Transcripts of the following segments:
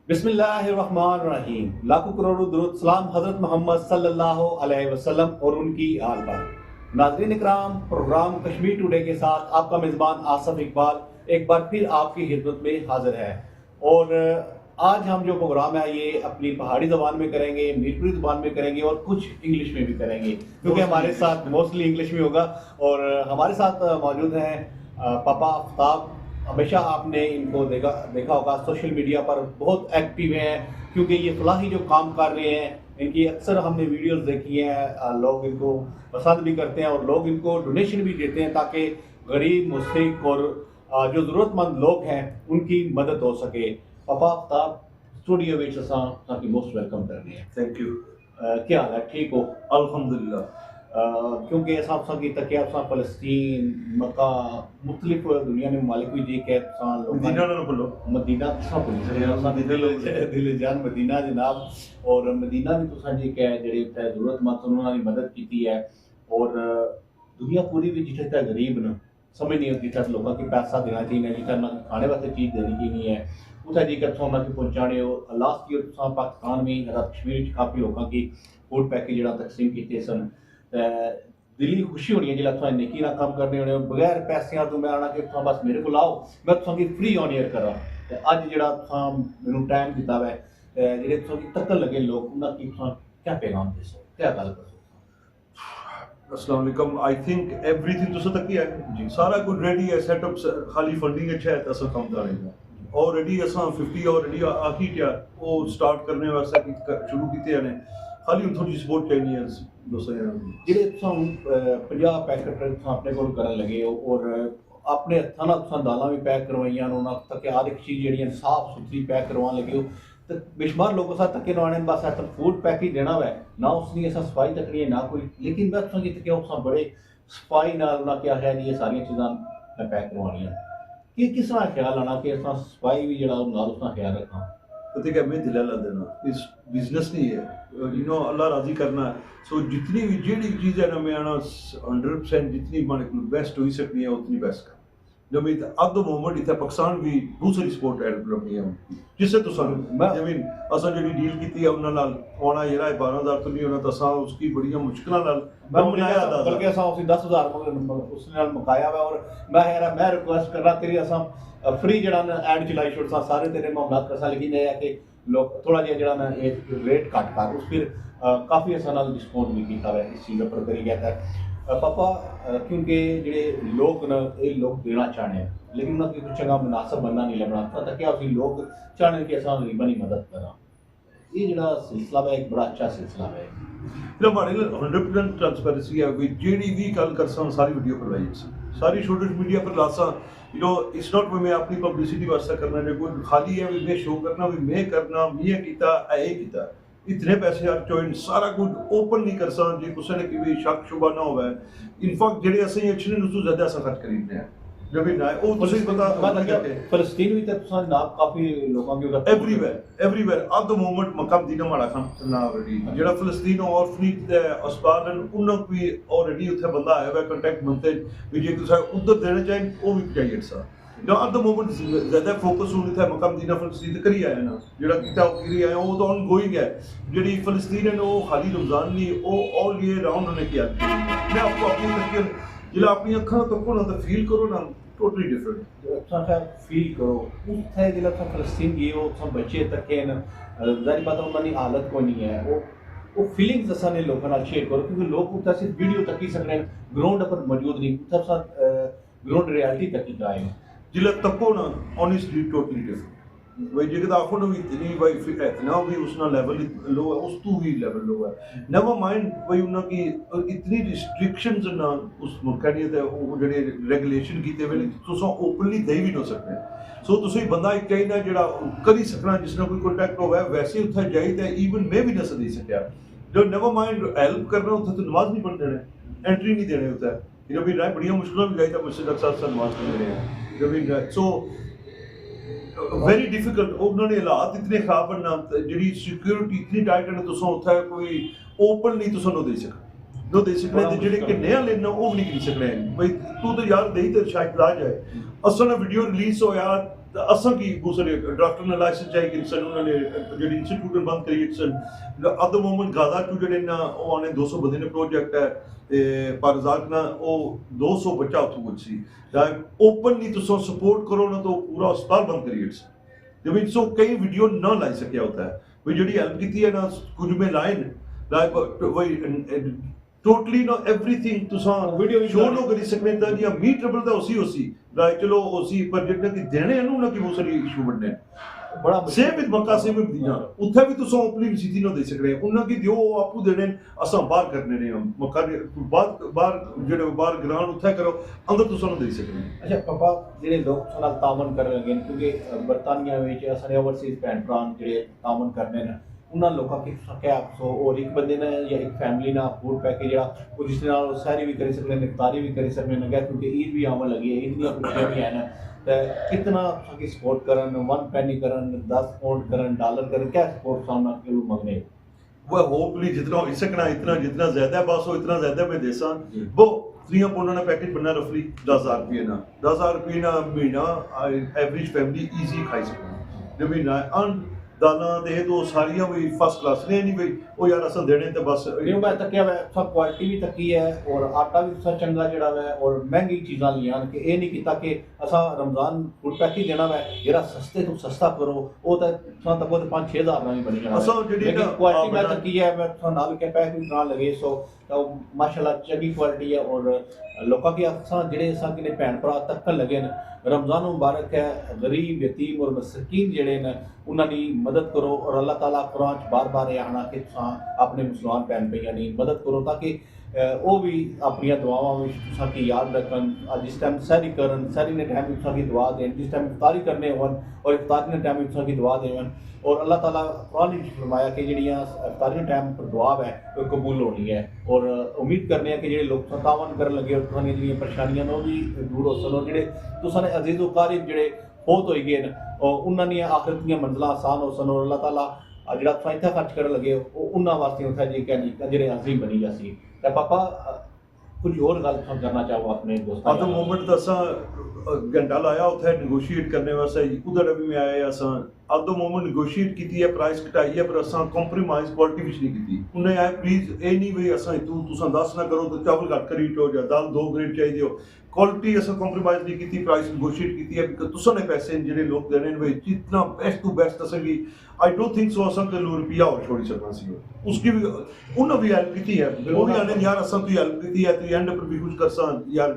बिस्मिल्लाहिर्रहमानिर्रहीम। लाखों करोड़ों दुरूद सलाम हज़रत मोहम्मद सल्लल्लाहु अलैहि वसल्लम और उनकी आल पर। नाज़रीन इकराम, प्रोग्राम कश्मीर टुडे के साथ आपका मेज़बान आसफ इकबाल एक बार फिर आपकी खिदमत में हाजिर है। और आज हम जो प्रोग्राम है ये अपनी पहाड़ी ज़बान में करेंगे, मीरपुरी ज़बान में करेंगे और कुछ इंग्लिश में भी करेंगे, क्योंकि हमारे साथ मोस्टली इंग्लिश में होगा। और हमारे साथ मौजूद हैं पापा आफ्ताब। हमेशा आपने इनको देखा होगा, सोशल मीडिया पर बहुत एक्टिव हैं, क्योंकि ये फलाही जो काम कर रहे हैं इनकी अक्सर हमने वीडियोस देखी हैं। लोग इनको पसंद भी करते हैं और लोग इनको डोनेशन भी देते हैं ताकि गरीब, मुस्तहिक और जो ज़रूरतमंद लोग हैं उनकी मदद हो सके। पापा आफ्ताब स्टूडियो में ताकि मोस्ट वेलकम करनी है। Thank you. क्या हाल है, ठीक हो? अल्हम्दुलिल्लाह। क्योंकि असां की तकिया फ़लस्तीन, मक्का, मुख्तलिफ दुनिया में ममालिक भी जी के मदीना ना बोलो। मदीना दिल जान मदीना जनाब। और मदीना भी तुसां जी के जेह्ड़े उत्थै ज़रूरतमंद उन्हां दी मदद कीती है। और दुनिया पूरी भी जित्थे तक गरीब न समझ नहीं होती, जित्थे लोकां की पैसा देना चाहिए, जित्थे उन्हां की खाने वास्ते चीज़ देनी चाहिए है, उत्थे जेकर तुसां उन्हां की पहुंचाने हो। लास्ट ईयर तुसां पाकिस्तान में कश्मीर च काफ़ी लोकां की फूड पैकेज जेह्ड़ा तकसीम कीते सन। दिली खुशी होनी है जिसलै तुसें नेकी ना कम्म करने होने, बगैर पैसेआं तो मैं आना कि तुसें बस मेरे कोल आओ, मैं तुसें फ्री ऑन एयर करां। ते अज्ज जेह्ड़ा तुसें मैनूं टाइम दित्ता वै, जेह्ड़े तुसें तक्कन लगे लोग उन्हां की तुसें क्या पैगाम दस्सो, क्या गल्ल करो? अस्सलाम वालेकुम। आई थिंक एवरीथिंग तुसां तक ही है जी, सारा कुछ रेडी है, सेटअप खाली फंडिंग अच्छा है तो असां कम करेंगे। ऑलरेडी असां 50 ऑलरेडी आखी क्या वो स्टार्ट करने वास्ते शुरू कीते ने, खाली हुण थोड़ी सपोर्ट चाहिए है दोस्तों। जेह्ड़े तुसें 50 पैकेट तुसें अपने कोल करन लगे हो और अपने हत्थां नाल तुसें दालां भी पैक करवाइयां, उन्हां तक हर एक चीज़ जेह्ड़ी साफ सुथरी पैक करवान लगे हो। तो बेशुमार लोग साथ धक्के नवाने बस ऐसा फूड पैकेज देना वै ना, उसकी असां सफाई तकनी है ना कोई। लेकिन मैं तुसें गी तुसें बड़े सफाई नाल उन्हां क्या है जी ये सारियां चीज़ां मैं पैक करवानियां। कि किस तरह ख्याल आना कि असां सफाई भी जेह्ड़ा नाल उसदा ख्याल रखां? तो देखिए मैं दिला ला देना इस बिजनेस नहीं है, अल्लाह राजी करना है। सो जितनी भी जेड़ी चीज़ है ना मैं आना 100% जितनी माने बेस्ट हो सकती है उतनी बेस्ट कर। जब अब द मोमेंट इतना पाकिस्तान भी दूसरी सपोर्ट हेल्प करनी है जिससे तो जमीन असा जी डील की है उन्होंने आना जरा 12,000 तो नहीं होना तो असा उसकी बड़िया मुश्किल बल्कि असा उसी 10,000 उसने मुकाया हुआ। और मैं रिक्वेस्ट कर रहा तेरी असा फ्री जरा एड चलाई छोड़ सारे तेरे मामला कर, लेकिन यह है कि लोग थोड़ा जिहा जरा ना रेट घट कर उस फिर काफ़ी असा डिस्काउंट भी किया है इस चीज़ पर करी गया है। पापा क्योंकि जेह्ड़े लोग न ये लोग देना चाहने लेकिन उन्हें कुछ चंगा मुनासब बनना नहीं लभना, तो क्या उसी लोग चाहने कि असां गरीबां की मदद करा। ये जेह्ड़ा सिलसिला है एक बड़ा अच्छा सिलसिला है। हमारे 100% ट्रांसपेरेंसी है, जेडी भी गल कर सारी वीडियो करवाई सारी सोशल मीडिया पर लासा। इट्स नॉट मैं अपनी पब्लिसिटी वास्ते करना जो कोई खाली है भी मैं शो करना भी मैं करना मैं किया किया इतने पैसे यार चोइन सारा कुछ ओपन नहीं कर सकता जी किसी ने कि भी शक शुबा ना हो। इनफैक्ट जेडे असं अच्छे ने उसको ज्यादा अस खर्च खरीदने हैं जब ना वो तुझे पता फलस्तीन भी तो नाम काफी लोगों की एवरीवेयर अब द मोमेंट मक्का मदीना माड़ा खान ना ऑलरेडी जेड़ा फलस्तीन ऑर्फनेज अस्पताल उन्होंने भी ऑलरेडी उत्थे बंदा आया हुआ कांटेक्ट बनते भी जे तुसा उधर देना चाहिए वो भी चाहिए सा ना अब द मोमेंट ज्यादा फोकस होने थे मक्का मदीना फलस्तीन करी आया ना जेड़ा कीता वो करी आया वो तो ऑन गोइंग है। जेडी फलस्तीन है वो खाली रमजान नहीं वो ऑल ईयर राउंड होने किया। मैं आपको अपनी तस्वीर जिला अपनी अखां तको ना तो फील करो ना टोटली डिफरेंट फील करो उत्थे जिला फलस्तीन गए हो बच्चे तके न जाहिर बात है उन्होंने हालत कोई नहीं है वो फीलिंग्स असा ने लोगों नाल शेयर करो, क्योंकि लोग उत्थे सिर्फ वीडियो तक ही सकने ग्राउंड पर मौजूद नहीं उत्थे ग्राउंड रियलिटी तक ही आए जिला तको ना ऑनेस्टली टोटली डिफरेंट। भाई जेकर आखो ना भी इतनी भाई इतना भी उसना लेवल लो है उस तो भी लेवल लो है। नेवर माइंड भाई उन्होंने की इतनी रिस्ट्रिक्शंस ना उस मुल्क नहीं थे वो जेडे रेगुलेशन कीते हुए तुसां ओपनली दे भी ना सकते। सो तुसी बंदा एक चाहिए जेड़ा करी सकना जिसने कोई कॉन्टैक्ट होवे वैसे उत्थे जाइए इवन मैं भी ना दे सकिया जो नेवर माइंड हेल्प करना उत्थे तो नमाज नहीं पढ़ देने एंट्री नहीं देने उत्थे जो भी राय बड़िया मुश्किलों भी गई था मुझसे अक्सर नमाज पढ़ रहे हैं जो भी सो वेरी डिफिकल्ट उन्होंने हालात इतने खराब बनना जी सिक्योरिटी इतनी टाइट है तुम उत्थे कोई ओपन नहीं तुम दे सकने जेडे कि नया लेना वो भी नहीं कर सकने भाई तू तो यार दे तो शायद ला जाए असल वीडियो रिलीज होया ਤਾਂ ਅਸਾਂ ਕੀ ਦੂਸਰੇ ਡਾਕਟਰ ਨੇ ਲਾਇਸੈਂਸ ਚਾਹੀ ਕਿ ਸਨ ਉਹਨਾਂ ਨੇ ਜਿਹੜੀ ਇੰਸਟੀਟਿਊਟ ਬੰਦ ਕਰੀ ਸਨ ਅਟ ਦ ਮੋਮੈਂਟ ਗਾਜ਼ਾ ਟੂ ਜਿਹੜੇ ਨਾ ਉਹ ਆਨੇ 200 ਬੰਦੇ ਨੇ ਪ੍ਰੋਜੈਕਟ ਹੈ ਤੇ ਪਰ ਜ਼ਾਕ ਨਾ ਉਹ 200 ਬੱਚਾ ਉੱਥੋਂ ਕੁਝ ਸੀ ਓਪਨਲੀ ਤੁਸੀਂ ਸਪੋਰਟ ਕਰੋ ਨਾ ਤਾਂ ਪੂਰਾ ਹਸਪਤਾਲ ਬੰਦ ਕਰੀ ਤੇ ਵੀ ਸੋ ਕਈ ਵੀਡੀਓ ਨਾ ਲਾਈ ਸਕਿਆ ਹੁੰਦਾ ਹੈ ਵੀ ਜਿਹੜੀ ਹੈਲਪ ਕੀਤੀ ਹੈ ਨਾ ਕੁਝ ਮੇ ਲਾਈਨ ਲਾਈਕ ਵਈ ਟੋਟਲੀ ਨਾ ਐਵਰੀਥਿੰਗ ਤੁਸੀਂ ਵੀਡੀਓ ਸ਼ੋ ਲੋ ਕਰੀ ਸਕਨੇ ਤਾਂ ਜਾਂ ਮੀਟਰੇਬਲ ਤਾਂ ਉਸੀ ਲਾਈਕ ਚਲੋ ਉਸੀ ਪਰ ਜਿਹੜਾ ਕਿ ਦੇਣੇ ਇਹਨੂੰ ਨਾ ਕਿ ਬਹੁਤ ਸਾਰੇ ਇਸ਼ੂ ਬਣਨੇ ਬੜਾ same with Mecca same with Madina ਉੱਥੇ ਵੀ ਤੁਸੀਂ ਆਪਣੀ ਸਿੱਧੀ ਨਾ ਦੇ ਸਕਦੇ ਉਹਨਾਂ ਕੀ ਦਿਓ ਆਪੂ ਦੇਣੇ ਅਸਾਂ ਬਾਹਰ ਕਰਨੇ ਨੇ ਮੱਕਾ ਦੇ ਬਾਹਰ ਜਿਹੜੇ ਬਾਹਰ ਗ੍ਰਾਂਡ ਉੱਥੇ ਕਰੋ ਅੰਦਰ ਤੁਸੀਂ ਨੂੰ ਦੇ ਸਕਦੇ ਅੱਛਾ ਪਾਪਾ ਜਿਹੜੇ ਲੋਕ ਨਾਲ ਤਾਮਨ ਕਰਨ ਲੱਗੇ ਨੇ ਕਿਉਂਕਿ ਬਰਤਾਨੀਆ ਵਿੱਚ ਅਸਾਂ ਓਵਰਸੀਜ਼ ਭੈਣ ਭਰਾ ਜਿਹੜੇ ਤਾਮਨ ਕਰਨੇ ਨੇ ਉਹਨਾਂ ਲੋਕਾਂ ਕੀ ਸਕਿਆ ਸੋ ਔਰ ਇੱਕ ਬੰਦੇ ਨੇ ਜਾਂ ਇੱਕ ਫੈਮਿਲੀ ਨਾਲ ਫੂਡ ਪੈਕੇਜ ਜਿਹੜਾ ਉਹ ਜਿਸ ਨਾਲ ਸਹਿਰੀ ਵੀ ਕਰੀ ਸਕਦੇ ਨੇ ਇਫਤਾਰੀ ਵੀ ਕਰੀ ਸਕਦੇ ਨੇ ਕਿਉਂਕਿ ਈਦ ਵੀ ਆਉਣ ਲੱਗੀ ਹੈ ਈਦ ਦੀਆਂ ਖੁਸ਼ੀਆਂ ਵੀ ਹਨ तो कितना की सपोर्ट करन 1 पेनी करन 10 पाउंड करन डॉलर करन क्या सपोर्ट सामना के लोग मांगने वो होपफुली जितना हो सकना इतना जितना ज्यादा बस हो इतना ज्यादा मैं देसा वो 3 पाउंड ना पैकेज बनना रफली 10000 रुपये ना 10000 रुपये ना महीना एवरेज फैमिली इजी खाई सकती जो महीना अन दालां दे तो सारियां भी फर्स्ट क्लास ने नहीं भाई ओ यार असन देने ते बस नहीं मैं तकिया है सब क्वालिटी भी तकी है और आटा भी सब चंगा जड़ा है और महंगी चीज़ां लियान कि ये नहीं किता कि असा रमजान फूड पैकेज देना है जरा सस्ते तो सस्ता करो वो तो सा तक वो 5-6 हज़ार में बनी जाना असा जेडी ना क्वालिटी में तकी है मैं सा नाल के पैक भी ना लगे सो तो माशाल्लाह चंगी क्वालिटी है और लोगों की असा जेडे असा कि भैन भरा तक्कन लगे न रमजान मुबारक है गरीब यतीम और मसकीन जेडे न उन्होंने मदद करो और अल्लाह ताला कुरान बार बार ये आना कि अपने मुसलमान भैन भैया की मदद करो ताकि वो भी अपन दुआवां में की याद रखन जिस टाइम सहरी करन सहरी ने टाइम की दुआ दें जिस टाइम इफ्तारी करने होवन और इफ्तारी ने टाइम की दुआ देवन और अल्लाह ताला कुरान ने फरमाया कि जिहड़ियां इफ्तारी टाइम पर दुआ है वो कबूल होनी है और उम्मीद करने हैं कि जिहड़े लोग तावन करन लगे और तुहां जिहड़ियां परेशानियां ने वो भी दूर हो सकन जिहड़े तुसां ने अजीज़ वकारिब जिहड़े फौत हो गए न उन्हां दी आखिरत दी मंजिलां आसान हो सन और अल्लाह ताला जिहड़ा तुसां इत्थे खर्च करन लगे उन्हां वास्ते उत्थे जी कहनी अजरे अज़ीम बनी जासी ते पापा कुछ और गल करना चाहो अपने दोस्तों at the moment ਤਾਂ ਅਸਾਂ ਘੰਟਾ ਲਾਇਆ ਉੱਥੇ ਨੈਗੋਸ਼ੀਏਟ ਕਰਨੇ ਵਾਸਤੇ ਉਧਰ ਵੀ ਮੈਂ ਆਇਆ ਅਸਾਂ at the moment ਨੈਗੋਸ਼ੀਏਟ ਕੀਤੀ ਹੈ ਪ੍ਰਾਈਸ ਘਟਾਈ ਹੈ ਪਰ ਅਸਾਂ ਕੰਪਰੋਮਾਈਜ਼ ਕੁਆਲਿਟੀ ਵਿੱਚ ਨਹੀਂ ਕੀਤੀ ਉਹਨੇ ਆਇਆ ਪਲੀਜ਼ ਇਹ ਨਹੀਂ ਵੀ ਅਸਾਂ ਤੁਸੀਂ 10 ਨਾ ਕਰੋ ਤਾਂ ਚਾਵਲ ਘੱਟ ਕਰੀ ਟੋ ਜਾਂ ਦਾਲ 2 ਗ੍ਰੇਡ ਚਾਹੀਦੀ ਹੋ क्वालिटी असा कॉम्प्रोमाइज नहीं की प्राइस नगोशिएट की है बिकॉज तुसा ने पैसे जेडे लोग देने ने जितना बेस्ट टू बेस्ट असगी आई डोंट थिंक सो असा के रुपया और छोड़ी सकना सी उसकी भी उन्होंने भी हेल्प की है वो भी आने यार असा तू हेल्प की है तू एंड पर भी कुछ कर सा यार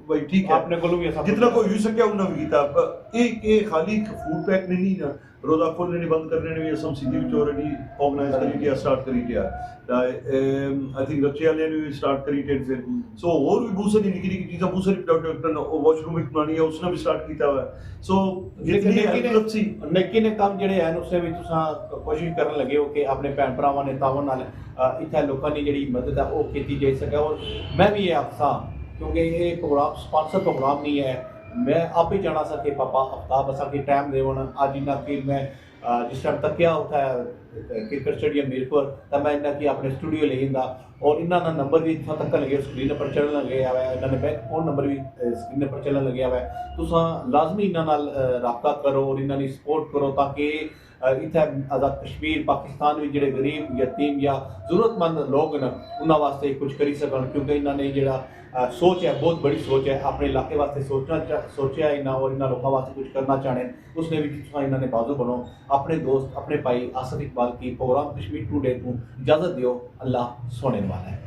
भाई ठीक है आपने को भी जितना कोई हो सके उन्होंने भी किया एक खाली फूड पैक नहीं ना रोजा खोलने नहीं बंद करने ने भी असम सीधी भी ऑलरेडी ऑर्गेनाइज करी दिया स्टार्ट करी दिया आई थिंक बच्चे वाले ने भी स्टार्ट करी थे फिर सो और भी बहुत सारी निकी निकी चीज़ें बहुत सारी डॉक्टर वॉशरूम एक बनानी है उसने भी स्टार्ट किया हुआ है सो जितनी हेल्प सी निक्के ने काम ਜਿਹੜੇ ਹਨ ਉਸੇ ਵਿੱਚ ਤੁਸੀਂ ਕੋਸ਼ਿਸ਼ ਕਰਨ ਲੱਗੇ ਹੋ ਕਿ ਆਪਣੇ ਭੈਣ ਭਰਾਵਾਂ ਨੇ ਤਾਵਨ ਨਾਲ ਇੱਥੇ ਲੋਕਾਂ ਦੀ ਜਿਹੜੀ ਮਦਦ ਹੈ ਉਹ ਕੀਤੀ ਜਾ ਸਕੇ ਔਰ ਮੈਂ ਵੀ ਇਹ ਆਖਾਂ क्योंकि ये प्रोग्राम स्पॉन्सर प्रोग्राम नहीं है मैं आप ही जाना सा कि पापा आफ्ताब असा कि टाइम देवन आज इन्ना कि मैं जिस टाइम तकिया होता है क्रिकेट स्टेडियम मीरपुर तो मैं इन्ना कि अपने स्टूडियो ले जाता और इन्होंने नंबर भी इतना तक लगे स्क्रीन पर चलने लगे हुआ है इन्होंने बैंक फोन नंबर भी स्क्रीन पर चलने लगे हुआ है तुस लाजमी इन्होंने रबता करो और इन्होंने सपोर्ट करो ताकि इत्थे आज़ाद कश्मीर पाकिस्तान में जिहड़े गरीब यतीम या जरूरतमंद लोग न उन्होंने वास्ते कुछ करी सकन क्योंकि इन्होंने जिहड़ा सोच है बहुत बड़ी सोच है अपने इलाके वास्ते सोचा है इन्होंने और इन्होंने लोगों वास्ते कुछ करना चाहते हैं उसने भी इन्होंने बाजू बनो अपने दोस्त अपने भाई आसिफ इकबाल की प्रोग्राम कश्मीर टुडे को इजाज़त दियो अल्लाह सोने वाला है।